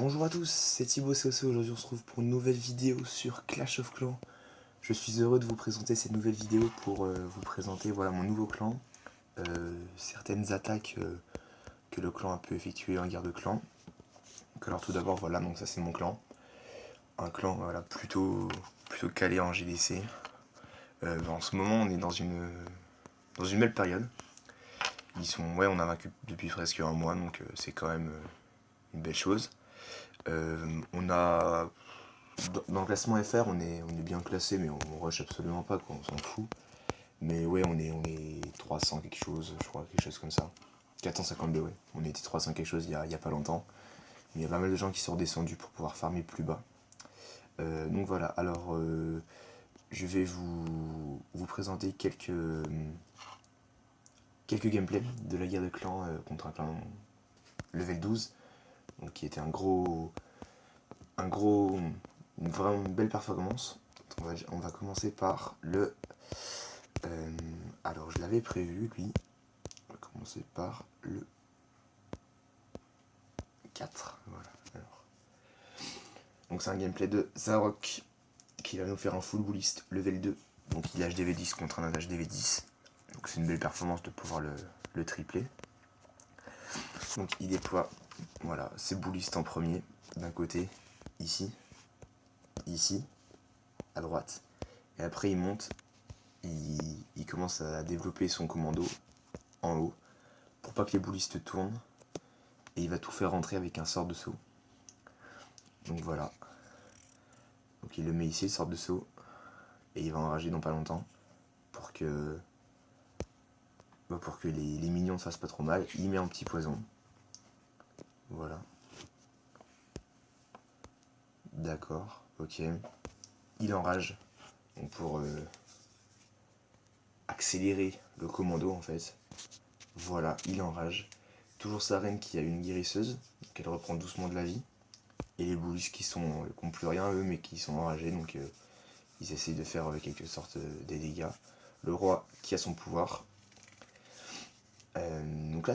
Bonjour à tous, c'est Thibaut COC. Aujourd'hui on se retrouve pour une nouvelle vidéo sur Clash of Clans. Je suis heureux de vous présenter cette nouvelle vidéo pour vous présenter voilà, mon nouveau clan, certaines attaques que le clan a pu effectuer en guerre de clan. Donc alors tout d'abord voilà, donc ça c'est mon clan, un clan voilà, plutôt calé en GDC. En ce moment on est dans une belle période. On a vaincu depuis presque un mois, donc c'est quand même une belle chose. On a dans le classement FR, on est bien classé, mais on rush absolument pas, quoi, on s'en fout. Mais ouais, on est 300 quelque chose, je crois, quelque chose comme ça. 452, ouais. On était 300 quelque chose il y a pas longtemps. Mais il y a pas mal de gens qui sont redescendus pour pouvoir farmer plus bas. Donc voilà, alors je vais vous présenter quelques gameplays de la guerre de clans contre un clan level 12. Donc qui était vraiment une belle performance. On va commencer par le... alors je l'avais prévu lui. On va commencer par le 4. Voilà. Alors. Donc c'est un gameplay de Zarok qui va nous faire un full bullist level 2. Donc il est HDV 10 contre un HDV 10. Donc c'est une belle performance de pouvoir le tripler. Donc il déploie voilà, ses bullists en premier, d'un côté, ici, à droite. Et après il monte, il commence à développer son commando en haut pour pas que les bullistes tournent. Et il va tout faire rentrer avec un sort de saut. Donc voilà. Donc il le met ici, le sort de saut. Et il va enrager dans pas longtemps. Pour que les minions ne fassent pas trop mal. Il met un petit poison. Voilà. D'accord, ok. Il enrage. Donc pour accélérer le commando en fait. Voilà, il enrage. Toujours sa reine qui a une guérisseuse. Donc elle reprend doucement de la vie. Et les bullies qui n'ont plus rien eux mais qui sont enragés. Donc ils essayent de faire quelque sorte des dégâts. Le roi qui a son pouvoir. Donc là,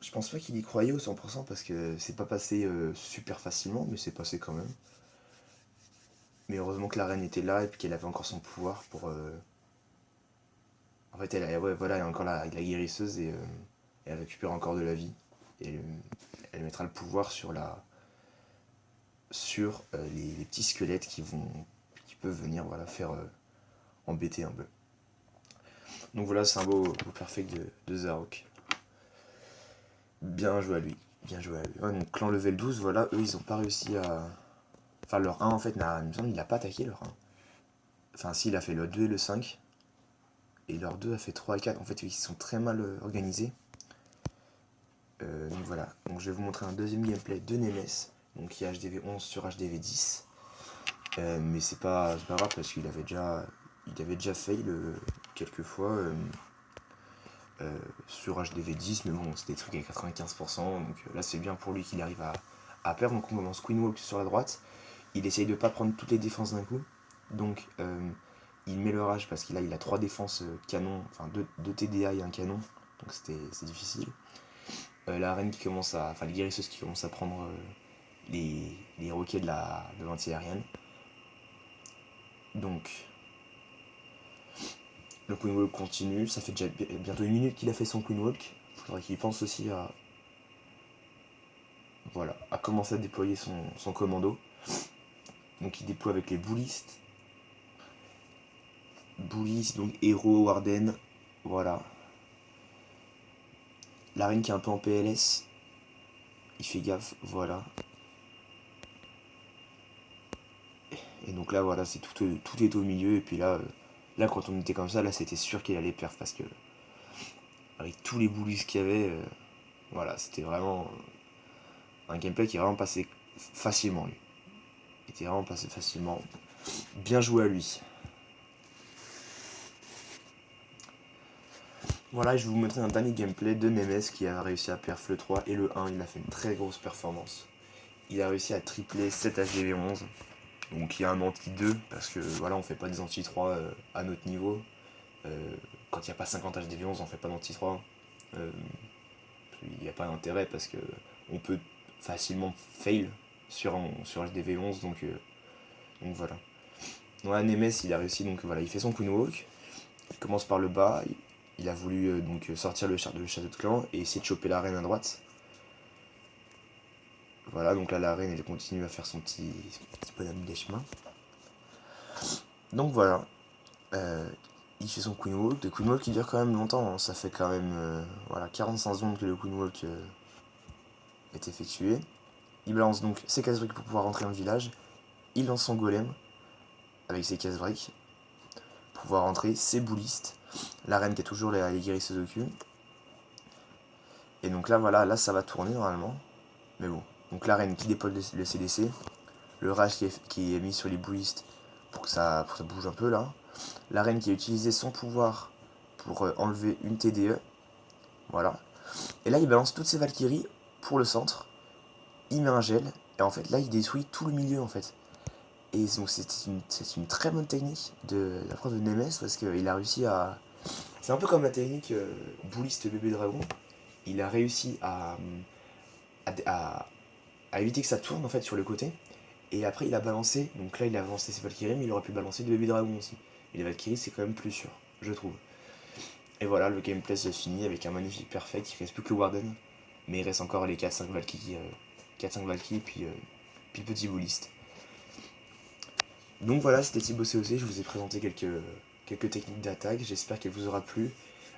je pense pas qu'il y croyait au 100% parce que c'est pas passé super facilement, mais c'est passé quand même. Mais heureusement que la reine était là et puis qu'elle avait encore son pouvoir pour... En fait, elle a encore la guérisseuse et elle récupère encore de la vie. Et elle mettra le pouvoir sur les petits squelettes qui peuvent venir voilà, faire embêter un peu. Donc voilà, c'est un beau perfect de Zarok. Bien joué à lui. Bien joué à lui. Ouais, donc clan level 12, voilà, eux ils ont pas réussi à... Enfin leur 1 en fait, il me semble qu'il a pas attaqué leur 1. Enfin si, il a fait le 2 et le 5. Et leur 2 a fait 3 et 4. En fait ils sont très mal organisés. Donc voilà. Donc je vais vous montrer un deuxième gameplay de Nemes. Donc qui est HDV 11 sur HDV 10. Mais c'est pas grave parce qu'il avait déjà fail quelques fois sur HDV 10, mais bon, c'est des trucs à 95%, donc là c'est bien pour lui qu'il arrive à perdre. Donc on commence Queen Walk sur la droite, il essaye de pas prendre toutes les défenses d'un coup, donc il met le rage parce qu'il a 3 défenses canon, enfin 2 TDA et un canon, donc c'est difficile. La reine qui commence à, enfin les guérisseuses qui commencent à prendre les roquets de l'anti-aérienne. Donc le Queen Walk continue, ça fait déjà bientôt 1 minute qu'il a fait son Queen Walk. Il faudrait qu'il pense aussi à commencer à déployer son commando. Donc il déploie avec les bullistes. Bullistes, donc héros, Warden, voilà. La reine qui est un peu en PLS, il fait gaffe, voilà. Et donc là voilà, c'est tout est au milieu, et puis là quand on était comme ça, là c'était sûr qu'il allait perdre parce que avec tous les bullistes qu'il y avait, voilà, c'était vraiment un gameplay qui est vraiment passé facilement lui. Il était vraiment passé facilement. Bien joué à lui. Voilà, je vais vous montrer un dernier gameplay de Nemes qui a réussi à perf le 3 et le 1. Il a fait une très grosse performance. Il a réussi à tripler 7 HDV 11. Donc il y a un anti-2 parce que voilà, on fait pas des anti-3 à notre niveau. Quand il n'y a pas 50 HDV 11, on fait pas d'anti-3. Il n'y a pas d'intérêt parce que on peut facilement fail sur HDV11, donc voilà. Dans la Nemes, il a réussi, donc voilà, il fait son Queen Walk, il commence par le bas, il a voulu donc sortir le château de clan et essayer de choper la reine à droite. Voilà, donc là la reine elle continue à faire son petit bonhomme des chemins. Donc voilà, il fait son Queen Walk, le Queen Walk qui dure quand même longtemps, hein. Ça fait quand même voilà, 45 secondes que le Queen Walk est effectué. Il balance donc ses cases briques pour pouvoir rentrer dans le village, il lance son golem avec ses cases briques pour pouvoir rentrer, ses boulistes, la reine qui a toujours les guérisseuse au cul. Et donc là voilà, là ça va tourner normalement, mais bon. Donc la reine qui dépole le CDC, le rage qui est mis sur les boulistes pour que ça bouge un peu là. La reine qui a utilisé son pouvoir pour enlever une TDE. Voilà. Et là il balance toutes ses Valkyries pour le centre. Il met un gel. Et en fait là il détruit tout le milieu en fait. Et donc c'est une très bonne technique de la preuve de Nemes parce qu'il a réussi à... C'est un peu comme la technique bouliste bébé dragon. Il a réussi à éviter que ça tourne en fait sur le côté. Et après il a balancé, donc là il a avancé ses Valkyries, mais il aurait pu balancer le bébé dragon aussi. Et les Valkyries c'est quand même plus sûr, je trouve. Et voilà, le gameplay se finit avec un magnifique perfect, il reste plus que le Warden. Mais il reste encore les 4-5 Valkyries, puis le petit bouliste. Donc voilà, c'était Thibaut COC, je vous ai présenté quelques techniques d'attaque, j'espère qu'elle vous aura plu.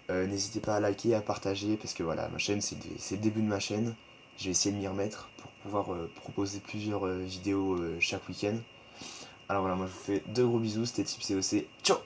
N'hésitez pas à liker, à partager, parce que voilà, ma chaîne, c'est le début de ma chaîne. Je vais essayer de m'y remettre pour pouvoir proposer plusieurs vidéos chaque week-end. Alors voilà, moi je vous fais de gros bisous, c'était Thibaut COC, ciao!